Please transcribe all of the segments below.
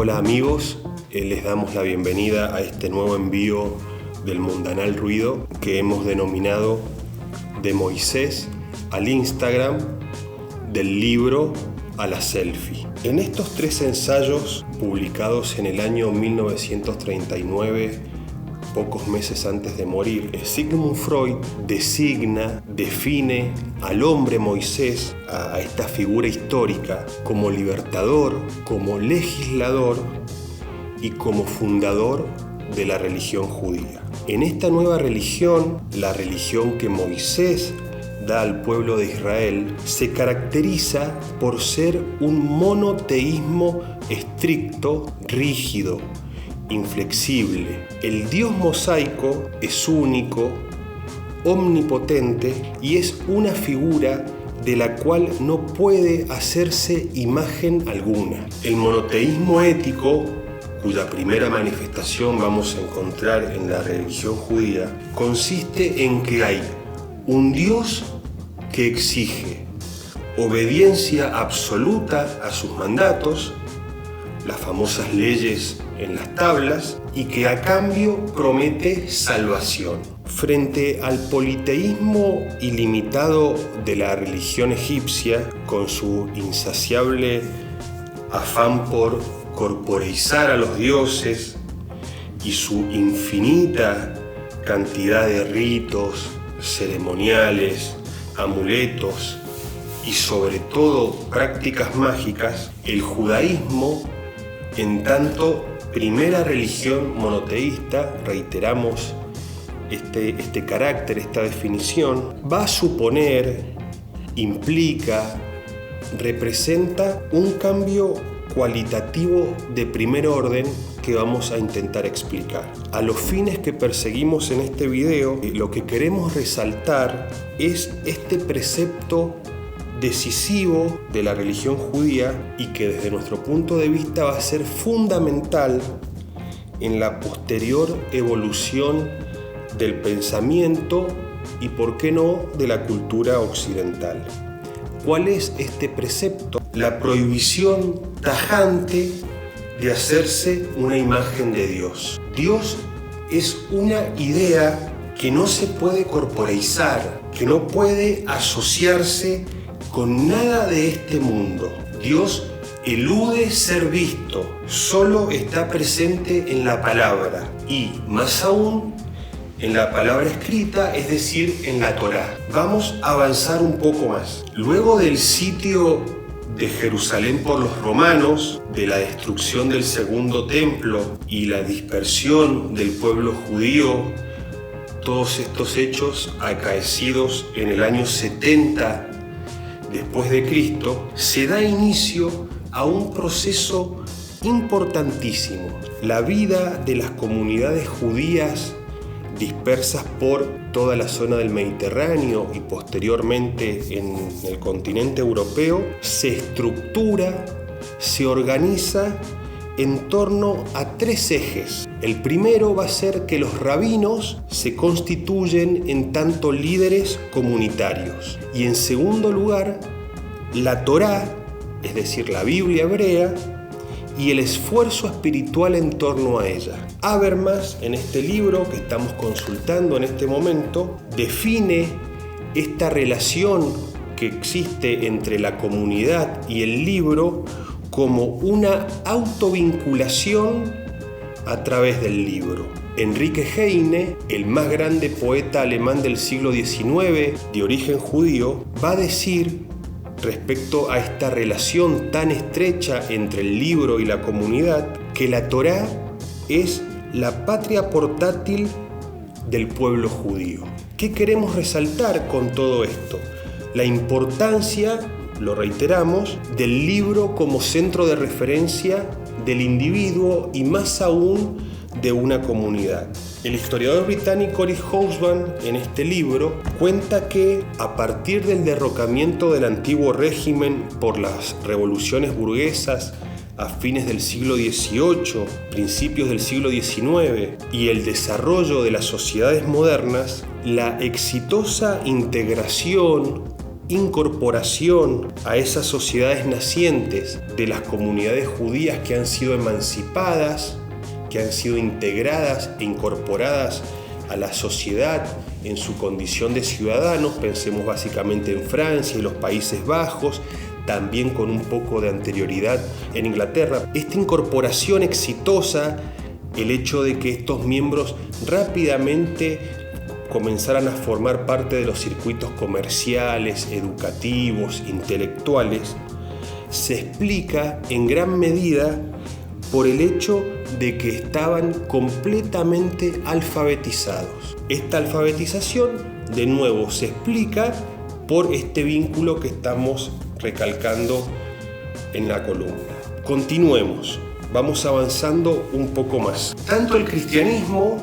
Hola amigos, les damos la bienvenida a este nuevo envío del Mundanal Ruido que hemos denominado De Moisés al Instagram, del libro a la selfie. En estos 3 ensayos publicados en el año 1939, pocos meses antes de morir, Sigmund Freud define al hombre Moisés, a esta figura histórica, como libertador, como legislador y como fundador de la religión judía. En esta nueva religión, la religión que Moisés da al pueblo de Israel, se caracteriza por ser un monoteísmo estricto, rígido, inflexible. El Dios mosaico es único, omnipotente y es una figura de la cual no puede hacerse imagen alguna. El monoteísmo ético, cuya primera manifestación vamos a encontrar en la religión judía, consiste en que hay un Dios que exige obediencia absoluta a sus mandatos, las famosas leyes en las tablas, y que a cambio promete salvación. Frente al politeísmo ilimitado de la religión egipcia, con su insaciable afán por corporeizar a los dioses y su infinita cantidad de ritos, ceremoniales, amuletos y sobre todo prácticas mágicas, el judaísmo, en tanto primera religión monoteísta, reiteramos este carácter, esta definición, va a suponer, implica, representa un cambio cualitativo de primer orden que vamos a intentar explicar. A los fines que perseguimos en este video, lo que queremos resaltar es este precepto decisivo de la religión judía y que desde nuestro punto de vista va a ser fundamental en la posterior evolución del pensamiento y, por qué no, de la cultura occidental. ¿Cuál es este precepto? La prohibición tajante de hacerse una imagen de Dios. Dios es una idea que no se puede corporeizar, que no puede asociarse con nada de este mundo. Dios elude ser visto, solo está presente en la palabra y, más aún, en la palabra escrita, es decir, en la Torá. Vamos a avanzar un poco más. Luego del sitio de Jerusalén por los romanos, de la destrucción del segundo templo y la dispersión del pueblo judío, todos estos hechos acaecidos en el año 70 después de Cristo, se da inicio a un proceso importantísimo. La vida de las comunidades judías dispersas por toda la zona del Mediterráneo y posteriormente en el continente europeo, se estructura, se organiza en torno a 3 ejes. El primero va a ser que los rabinos se constituyen en tanto líderes comunitarios. Y en segundo lugar, la Torá, es decir, la Biblia hebrea, y el esfuerzo espiritual en torno a ella. Habermas, en este libro que estamos consultando en este momento, define esta relación que existe entre la comunidad y el libro como una autovinculación a través del libro. Enrique Heine, el más grande poeta alemán del siglo XIX, de origen judío, va a decir respecto a esta relación tan estrecha entre el libro y la comunidad, que la Torá es la patria portátil del pueblo judío. ¿Qué queremos resaltar con todo esto? La importancia, lo reiteramos, del libro como centro de referencia del individuo y más aún de una comunidad. El historiador británico Eric Hobsbawm en este libro cuenta que a partir del derrocamiento del antiguo régimen por las revoluciones burguesas a fines del siglo XVIII, principios del siglo XIX y el desarrollo de las sociedades modernas, la exitosa integración incorporación a esas sociedades nacientes de las comunidades judías que han sido emancipadas, que han sido integradas e incorporadas a la sociedad en su condición de ciudadanos. Pensemos básicamente en Francia y los Países Bajos, también con un poco de anterioridad en Inglaterra. Esta incorporación exitosa, el hecho de que estos miembros rápidamente comenzaran a formar parte de los circuitos comerciales, educativos, intelectuales, se explica en gran medida por el hecho de que estaban completamente alfabetizados. Esta alfabetización, de nuevo, se explica por este vínculo que estamos recalcando en la columna. Continuemos, vamos avanzando un poco más. Tanto el cristianismo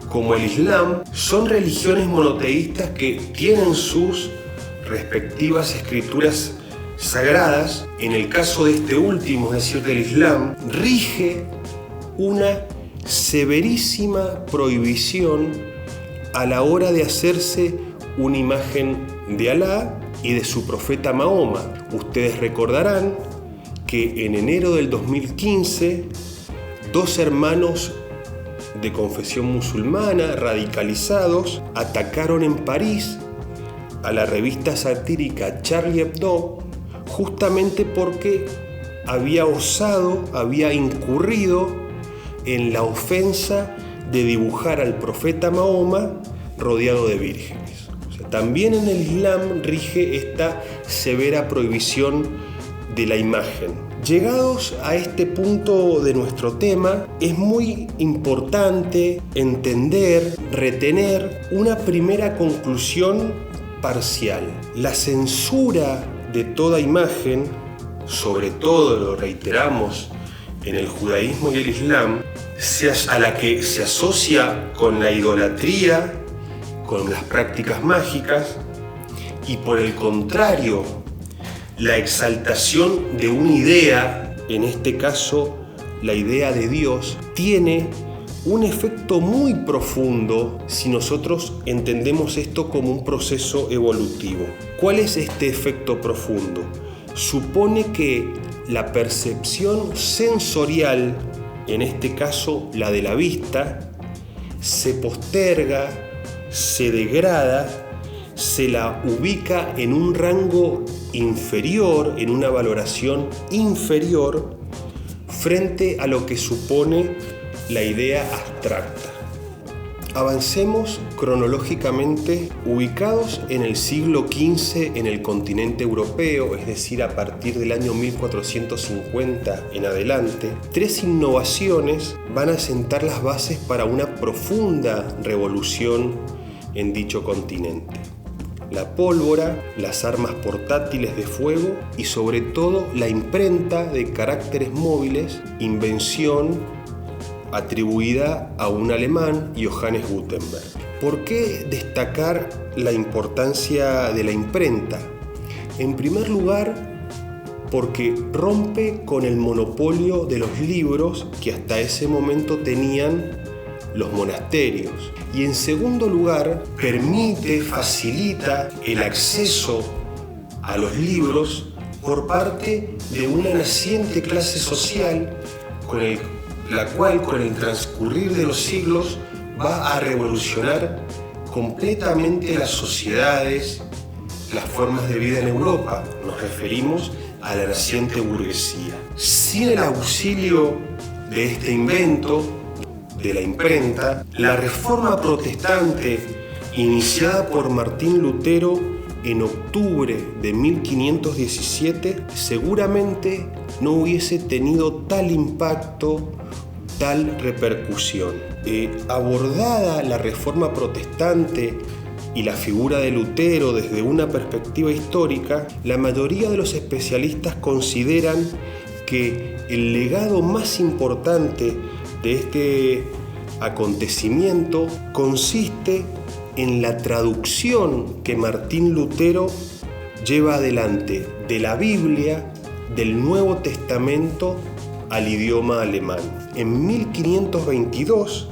como el islam son religiones monoteístas que tienen sus respectivas escrituras sagradas. En el caso de este último, es decir, del islam, rige una severísima prohibición a la hora de hacerse una imagen de Alá y de su profeta Mahoma. Ustedes recordarán que en enero del 2015, dos hermanos de confesión musulmana radicalizados atacaron en París a la revista satírica Charlie Hebdo, justamente porque había incurrido en la ofensa de dibujar al profeta Mahoma rodeado de vírgenes. También en el Islam rige esta severa prohibición de la imagen. Llegados a este punto de nuestro tema, es muy importante entender, retener una primera conclusión parcial. La censura de toda imagen, sobre todo, lo reiteramos, en el judaísmo y el islam, a la que se asocia con la idolatría, con las prácticas mágicas, y por el contrario, la exaltación de una idea, en este caso la idea de Dios, tiene un efecto muy profundo si nosotros entendemos esto como un proceso evolutivo. ¿Cuál es este efecto profundo? Supone que la percepción sensorial, en este caso la de la vista, se posterga, se degrada, se la ubica en un rango inferior, en una valoración inferior frente a lo que supone la idea abstracta. Avancemos cronológicamente, ubicados en el siglo XV en el continente europeo, es decir, a partir del año 1450 en adelante, tres innovaciones van a sentar las bases para una profunda revolución en dicho continente: la pólvora, las armas portátiles de fuego y sobre todo la imprenta de caracteres móviles, invención atribuida a un alemán, Johannes Gutenberg. ¿Por qué destacar la importancia de la imprenta? En primer lugar, porque rompe con el monopolio de los libros que hasta ese momento tenían los monasterios. Y en segundo lugar, facilita el acceso a los libros por parte de una naciente clase social la cual con el transcurrir de los siglos va a revolucionar completamente las sociedades, las formas de vida en Europa. Nos referimos a la naciente burguesía. Sin el auxilio de este invento, de la imprenta, la reforma protestante iniciada por Martín Lutero en octubre de 1517 seguramente no hubiese tenido tal impacto, tal repercusión. Abordada la reforma protestante y la figura de Lutero desde una perspectiva histórica, la mayoría de los especialistas consideran que el legado más importante de este acontecimiento consiste en la traducción que Martín Lutero lleva adelante de la Biblia, del Nuevo Testamento, al idioma alemán. En 1522,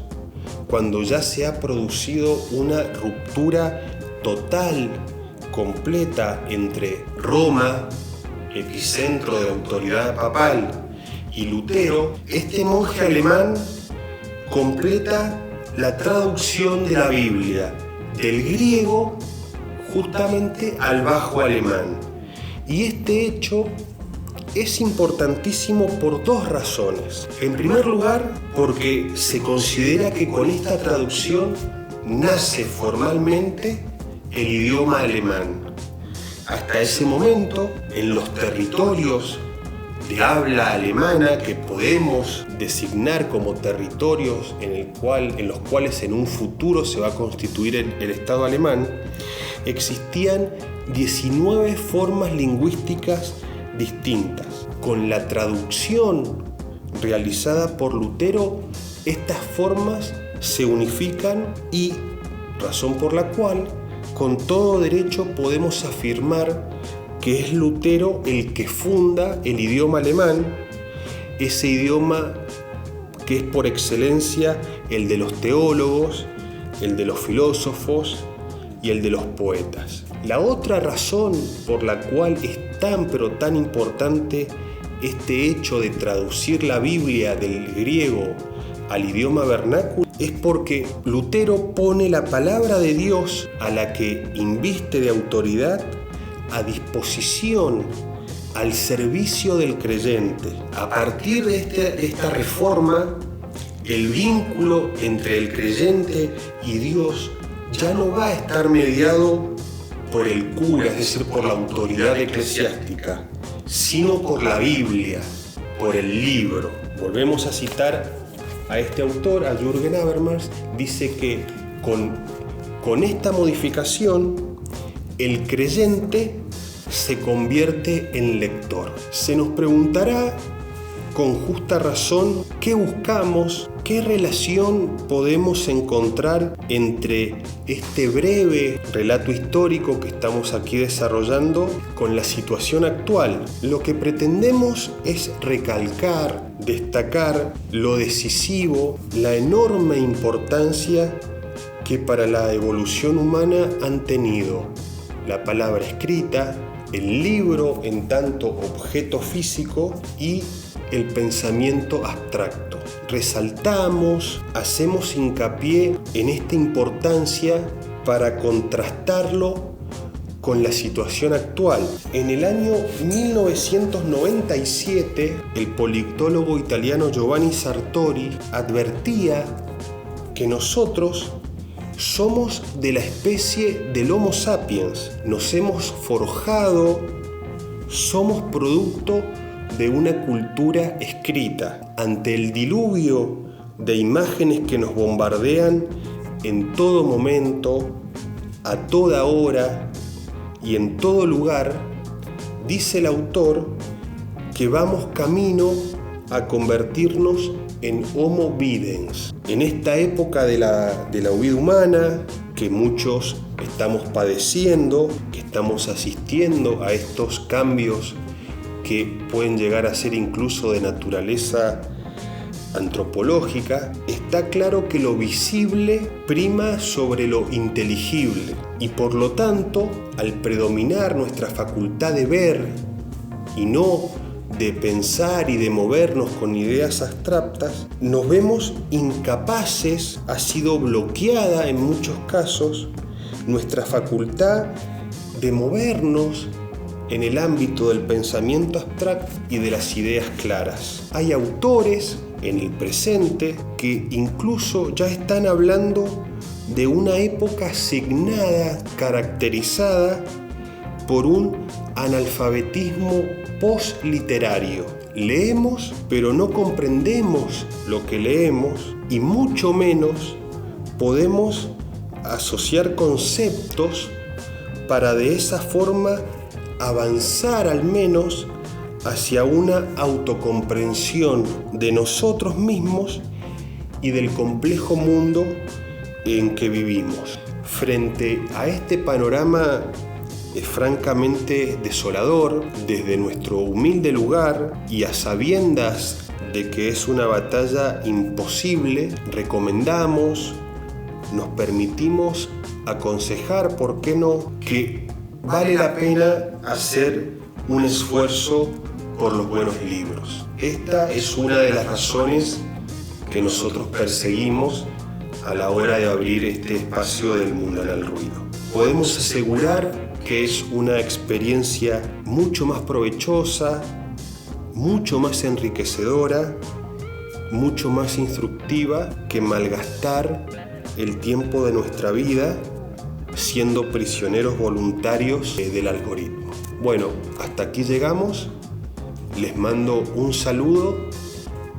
cuando ya se ha producido una ruptura total completa entre Roma, epicentro de autoridad papal, y Lutero, este monje alemán completa la traducción de la Biblia del griego justamente al bajo alemán. Y este hecho es importantísimo por dos razones. En primer lugar, porque se considera que con esta traducción nace formalmente el idioma alemán. Hasta ese momento, en los territorios de habla alemana que podemos designar como territorios en los cuales en un futuro se va a constituir el Estado alemán, existían 19 formas lingüísticas distintas. Con la traducción realizada por Lutero, estas formas se unifican y razón por la cual con todo derecho podemos afirmar que es Lutero el que funda el idioma alemán, ese idioma que es por excelencia el de los teólogos, el de los filósofos y el de los poetas. La otra razón por la cual es tan pero tan importante este hecho de traducir la Biblia del griego al idioma vernáculo es porque Lutero pone la palabra de Dios, a la que inviste de autoridad, a disposición, al servicio del creyente. A partir de esta reforma, el vínculo entre el creyente y Dios ya no va a estar mediado por el cura, es decir, por la autoridad eclesiástica, sino por la Biblia, por el libro. Volvemos a citar a este autor, a Jürgen Habermas, dice que con esta modificación el creyente se convierte en lector. Se nos preguntará con justa razón qué buscamos, qué relación podemos encontrar entre este breve relato histórico que estamos aquí desarrollando con la situación actual. Lo que pretendemos es recalcar, destacar lo decisivo, la enorme importancia que para la evolución humana han tenido la palabra escrita, el libro en tanto objeto físico y el pensamiento abstracto. Resaltamos, hacemos hincapié en esta importancia para contrastarlo con la situación actual. En el año 1997, el politólogo italiano Giovanni Sartori advertía que nosotros somos de la especie del Homo sapiens, nos hemos forjado, somos producto de una cultura escrita. Ante el diluvio de imágenes que nos bombardean en todo momento, a toda hora y en todo lugar, dice el autor que vamos camino a convertirnos en Homo videns. En esta época de la vida humana, que muchos estamos padeciendo, que estamos asistiendo a estos cambios que pueden llegar a ser incluso de naturaleza antropológica, está claro que lo visible prima sobre lo inteligible y por lo tanto, al predominar nuestra facultad de ver y no de pensar y de movernos con ideas abstractas, nos vemos incapaces, ha sido bloqueada en muchos casos nuestra facultad de movernos en el ámbito del pensamiento abstracto y de las ideas claras. Hay autores en el presente que incluso ya están hablando de una época asignada, caracterizada por un analfabetismo postliterario. Leemos, pero no comprendemos lo que leemos y mucho menos podemos asociar conceptos para de esa forma avanzar al menos hacia una autocomprensión de nosotros mismos y del complejo mundo en que vivimos. Frente a este panorama francamente desolador, desde nuestro humilde lugar y a sabiendas de que es una batalla imposible, recomendamos, nos permitimos aconsejar, ¿por qué no?, que vale la pena hacer un esfuerzo por los buenos libros. Esta es una de las razones que nosotros perseguimos a la hora de abrir este espacio del Mundanal Ruido. Podemos asegurar que es una experiencia mucho más provechosa, mucho más enriquecedora, mucho más instructiva que malgastar el tiempo de nuestra vida siendo prisioneros voluntarios del algoritmo. Bueno, hasta aquí llegamos. Les mando un saludo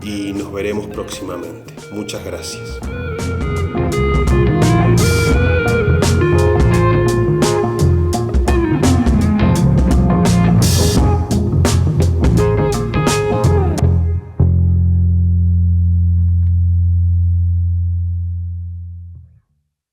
y nos veremos próximamente. Muchas gracias.